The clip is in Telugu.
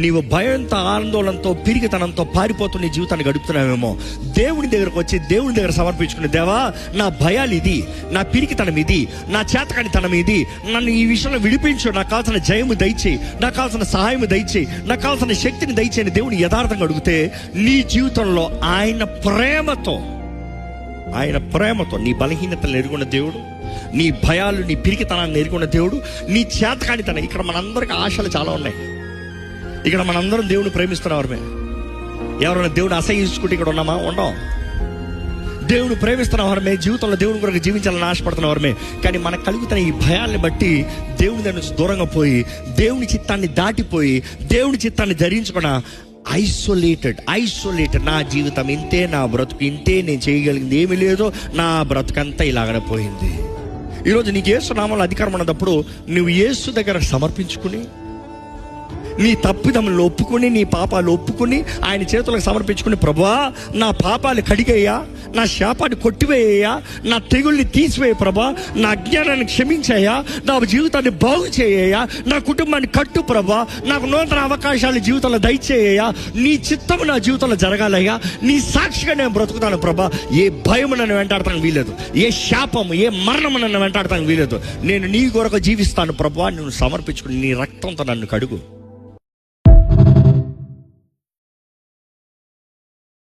నీవు భయంతో, ఆందోళనతో, పిరికితనంతో పారిపోతూ నీ జీవితాన్ని గడుపుతున్నావేమో. దేవుని దగ్గరకు వచ్చి దేవుని దగ్గర సమర్పించుకునే, దేవా నా భయాలు ఇది, నా పిరికితనం ఇది, నా చేతకానితనం ఇది, నన్ను ఈ విషయంలో విడిపించు, నాకు కావాల్సిన జయము దయచేయి, నాకు కావాల్సిన సహాయము దయచేయి, నాకు కావాల్సిన శక్తిని దయచేయని దేవుని యథార్థంగా అడిగితే నీ జీవితంలో ఆయన ప్రేమతో నీ బలహీనతలను ఎరుగున్న దేవుడు, నీ భయాలు, నీ పిరికితనాన్ని ఎరుగున్న దేవుడు, నీ చేతకానితనం. ఇక్కడ మనందరికీ ఆశలు చాలా ఉన్నాయి. ఇక్కడ మనందరం దేవుని ప్రేమిస్తున్నవారమే. ఎవరైనా దేవుని అసహించుకుంటే ఇక్కడ ఉన్నామా? ఉండం. దేవుని ప్రేమిస్తున్నవారమే, జీవితంలో దేవుని కొరకు జీవించాలని ఆశపడుతున్నవారమే. కానీ మనకు కలుగుతున్న ఈ భయాల్ని బట్టి దేవుని దగ్గర నుంచి దూరంగా పోయి, దేవుని చిత్తాన్ని దాటిపోయి, దేవుని చిత్తాన్ని ధరించుకున్న ఐసోలేటెడ్. నా జీవితం ఇంతే, నా బ్రతుకు ఇంతే, నేను చేయగలిగింది ఏమీ లేదు, నా బ్రతుకంతా ఇలాగనే పోయింది. ఈరోజు నీకు యేసు నామములో అధికారం ఉన్నప్పుడు నువ్వు యేసు దగ్గర సమర్పించుకుని, నీ తప్పిదములు ఒప్పుకొని, నీ పాపాలు ఒప్పుకొని ఆయన చేతులకు సమర్పించుకుని, ప్రభువా నా పాపాలు కడిగేయ్యా, నా శాపాన్ని కొట్టివేయ్యా, నా తెగుల్ని తీసివేయ ప్రభా, నా అజ్ఞానాన్ని క్షమించాయా, నా జీవితాన్ని బాగు చేయ్యా, నా కుటుంబాన్ని కట్టు ప్రభా, నాకు నూతన అవకాశాలు జీవితంలో దయచేయ్యా, నీ చిత్తము నా జీవితంలో జరగాలయ్యా, నీ సాక్షిగా నేను బ్రతుకుతాను ప్రభా. ఏ భయము నన్ను వెంటాడతానికి వీలేదు, ఏ శాపము, ఏ మరణము నన్ను వెంటాడతానికి వీలేదు. నేను నీ కొరకు జీవిస్తాను ప్రభా. నువ్వు సమర్పించుకుని నీ రక్తంతో నన్ను కడుగు.